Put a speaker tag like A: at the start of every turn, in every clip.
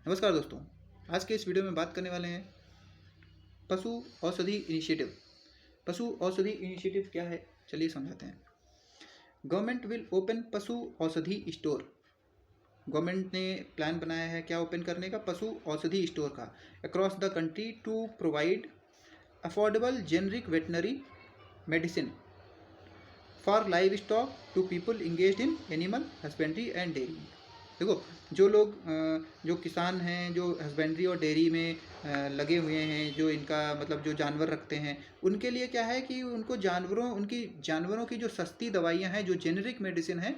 A: नमस्कार दोस्तों, आज के इस वीडियो में बात करने वाले हैं पशु औषधि इनिशिएटिव। पशु औषधि इनिशिएटिव क्या है, चलिए समझाते हैं। गवर्नमेंट विल ओपन पशु औषधि स्टोर। गवर्नमेंट ने प्लान बनाया है क्या ओपन करने का, पशु औषधि स्टोर का, across the country to provide affordable generic veterinary medicine for livestock to people engaged in animal husbandry and dairy. देखो, जो लोग जो किसान हैं, जो हस्बेंड्री और डेयरी में लगे हुए हैं, जो इनका मतलब जो जानवर रखते हैं, उनके लिए क्या है कि उनको उनकी जानवरों की जो सस्ती दवाइयाँ हैं, जो जेनरिक मेडिसिन है,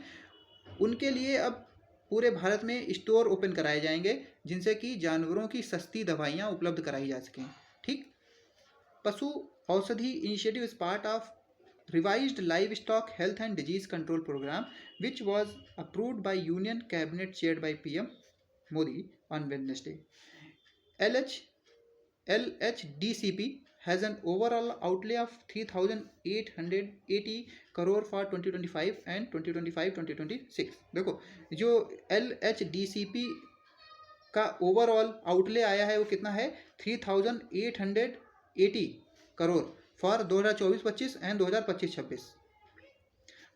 A: उनके लिए अब पूरे भारत में स्टोर ओपन कराए जाएंगे, जिनसे कि जानवरों की सस्ती दवाइयाँ उपलब्ध कराई जा सकें। ठीक। पशु औषधि initiative is part of revised livestock health and disease control program which was approved by union cabinet chaired by PM Modi on Wednesday. LH LHDCP has an overall outlay of 3,880 crore for 2025 and 2025-2026। देखो, जो LHDCP का overall outlay आया है वो कितना है, 3,880 crore for 2024-25 and 2025-26।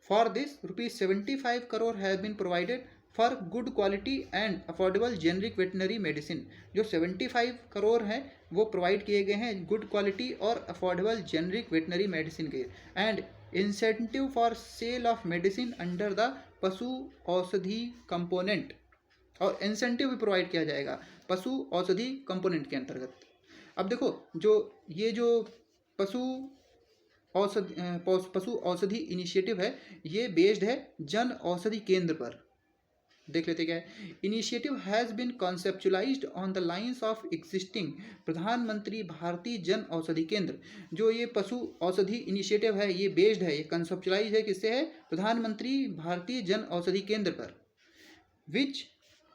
A: For this ₹75 crore have been provided for good quality and affordable generic veterinary medicine. जो 75 करोड़ हैं वो प्रोवाइड किए गए हैं गुड क्वालिटी और अफोर्डेबल जेनरिक वेटनरी मेडिसिन के, and incentive for sale of medicine under the Pashu Aushadhi component, और incentive भी प्रोवाइड किया जाएगा पशु औषधि कंपोनेंट के अंतर्गत। अब देखो, जो पशु औषधि इनिशिएटिव है, ये बेस्ड है जन औषधि केंद्र पर। देख लेते क्या है। Initiative has been conceptualized on the lines of existing Pradhanmantri Bhartiya Jan Aushadhi केंद्र। जो ये पशु औषधि इनिशिएटिव है, ये बेस्ड है, ये कॉन्सेप्चुलाइज है किससे है, प्रधानमंत्री भारतीय जन औषधि केंद्र पर, which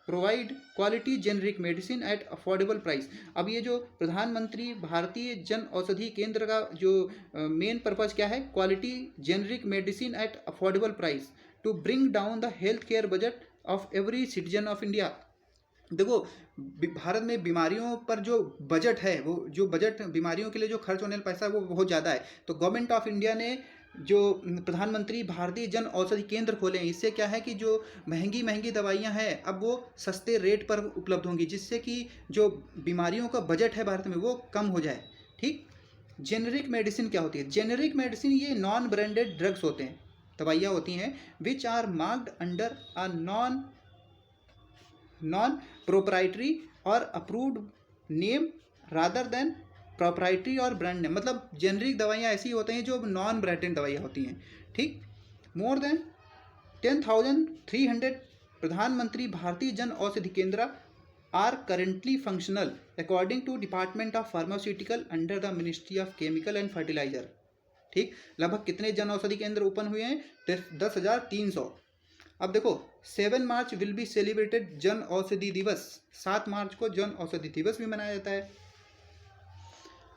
A: provide quality generic medicine at affordable price. अब ये जो प्रधानमंत्री भारतीय जन औषधि केंद्र का जो मेन पर्पज क्या है, quality generic medicine at affordable price to bring down the health care budget of every citizen of India. देखो, भारत में बीमारियों पर जो बजट है, वो जो बजट बीमारियों के लिए जो खर्च होने वाला पैसा है वो बहुत ज़्यादा है। तो गवर्नमेंट ऑफ इंडिया ने जो प्रधानमंत्री भारतीय जन औषधि केंद्र खोले हैं, इससे क्या है कि जो महंगी महंगी दवाइयां हैं अब वो सस्ते रेट पर उपलब्ध होंगी, जिससे कि जो बीमारियों का बजट है भारत में वो कम हो जाए। ठीक। जेनरिक मेडिसिन क्या होती है, जेनरिक मेडिसिन ये नॉन ब्रांडेड ड्रग्स होते हैं, दवाइयाँ होती हैं, which are marked under a non proprietary or approved name rather than proprietary or brand name. मतलब जेनरिक दवाइयाँ ऐसी होती हैं जो नॉन ब्रांडेड दवाइयाँ होती हैं। ठीक। मोर देन 10,300 प्रधानमंत्री Bhartiya Jan Aushadhi Kendra are currently functional according to department of pharmaceutical under the ministry of chemical and fertiliser. ठीक। लगभग कितने जन औषधि केंद्र ओपन हुए हैं, 10,300। अब देखो, 7 March will be celebrated Jan Aushadhi दिवस। 7 मार्च को जन औषधि दिवस भी मनाया जाता है।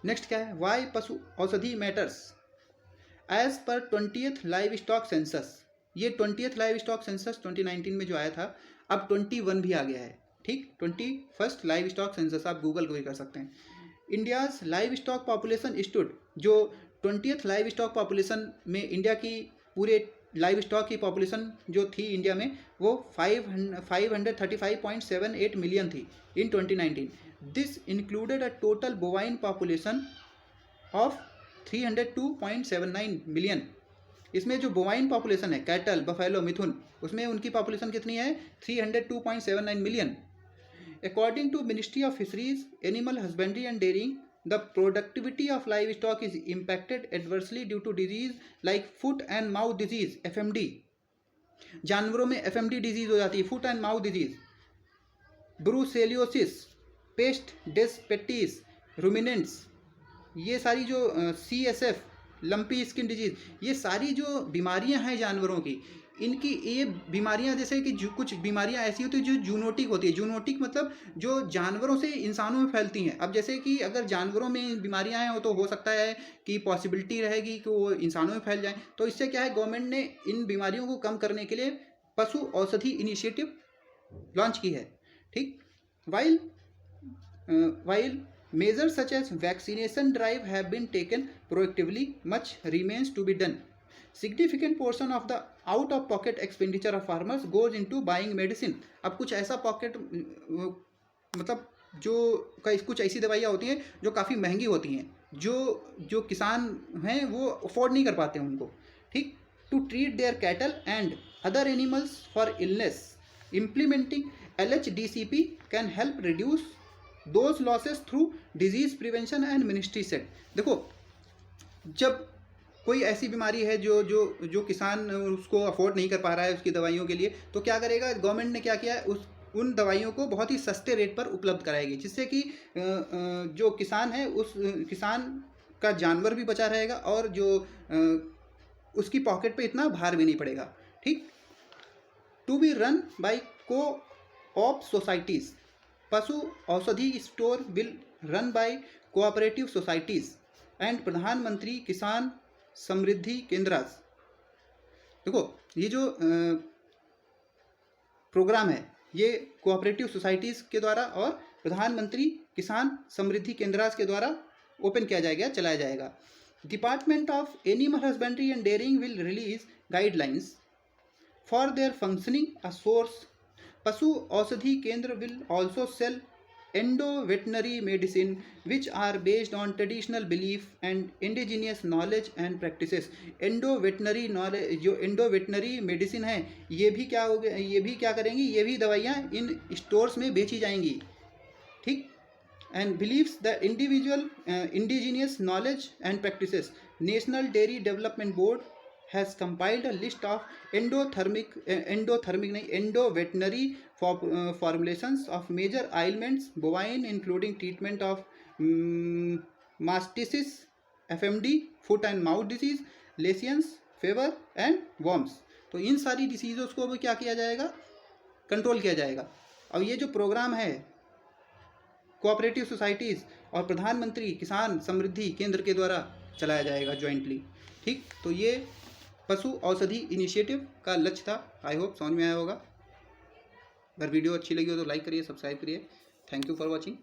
A: नेक्स्ट क्या है, वाई पशु औषधि matters. As per 20th live stock census, ये 20th लाइव स्टॉक सेंसस 2019 में जो आया था, अब 21 भी आ गया है। ठीक। 21st लाइव स्टॉक सेंसस आप गूगल को भी कर सकते हैं। India's live stock population stood, जो 20th लाइव स्टॉक पॉपुलेशन में इंडिया की पूरे लाइव स्टॉक की पॉपुलेशन जो थी इंडिया में, वो 535.78 मिलियन थी इन 2019। This included a total bovine population of 302.79 million. इसमें जो बोवाइन पॉपुलेशन है, कैटल, बफेलो, मिथुन, उसमें उनकी पॉपुलेशन कितनी है, 302.79 million. According to ministry of fisheries, animal husbandry and dairying, the productivity of livestock is impacted adversely due to disease like foot and mouth disease FMD। जानवरों में FMD disease हो जाती है, foot and mouth disease, brucellosis, peste des petits, ruminants, ये सारी जो CSF, lumpy skin disease, ये सारी जो बीमारियां हैं जानवरों की, इनकी ये बीमारियां जैसे कि कुछ बीमारियां ऐसी होती है जो जूनोटिक होती है। जूनोटिक मतलब जो जानवरों से इंसानों में फैलती हैं। अब जैसे कि अगर जानवरों में बीमारियां हैं तो हो सकता है कि पॉसिबिलिटी रहेगी कि वो इंसानों में फैल जाएं। तो इससे क्या है, गवर्नमेंट ने इन बीमारियों को कम करने के लिए पशु औषधि इनिशिएटिव लॉन्च की है। ठीक। while while measures such as vaccination drive have been taken proactively, much remains to be done. Significant portion of the out of pocket expenditure of farmers goes into buying medicine. अब कुछ ऐसा pocket मतलब जो कुछ ऐसी दवाइयाँ होती हैं जो काफ़ी महंगी होती हैं, जो किसान हैं वो अफोर्ड नहीं कर पाते हैं उनको, ठीक, to treat their cattle and other animals for illness. Implementing LHDCP can help reduce those losses through disease prevention and ministry set. देखो, जब कोई ऐसी बीमारी है जो किसान उसको अफोर्ड नहीं कर पा रहा है उसकी दवाइयों के लिए, तो क्या करेगा, गवर्नमेंट ने क्या किया है, उन दवाइयों को बहुत ही सस्ते रेट पर उपलब्ध कराएगी, जिससे कि जो किसान है उस किसान का जानवर भी बचा रहेगा और जो उसकी पॉकेट पे इतना भार भी नहीं पड़ेगा, ठीक. To be run by co-op societies. Pashu Aushadhi store will run by cooperative societies and Pradhanmantri Kisan समृद्धि केंद्रास. देखो, ये जो प्रोग्राम है ये कोऑपरेटिव सोसाइटीज़ के द्वारा और प्रधानमंत्री किसान समृद्धि केंद्रास के द्वारा ओपन किया जाएगा, चलाया जाएगा. Department of animal husbandry and dairying will release guidelines for their functioning. A source पशु औषधि केंद्र will also sell endo-veterinary medicine which are based on traditional belief and indigenous knowledge and practices. endo-veterinary knowledge, जो endo-veterinary medicine है, ये भी क्या हो गया, ये भी क्या करेंगी, ये भी दवाइयाँ इन स्टोर्स में बेची जाएंगी, ठीक. and believes the individual indigenous knowledge and practices. National Dairy Development Board has compiled a list of endo-veterinary formulations of major ailments bovine, including treatment of mastitis, FMD, foot and mouth disease, lesions, fever and worms. तो इन सारी डिसीज़ों को भी क्या किया जाएगा, control किया जाएगा. अब ये जो प्रोग्राम है कोऑपरेटिव सोसाइटीज़ और प्रधानमंत्री किसान समृद्धि केंद्र के द्वारा चलाया जाएगा जॉइंटली, ठीक. तो ये पशु औषधि इनिशिएटिव का लक्ष्य था. आई होप समझ में आया होगा. अगर वीडियो अच्छी लगी हो तो लाइक करिए, सब्सक्राइब करिए. Thank you for watching.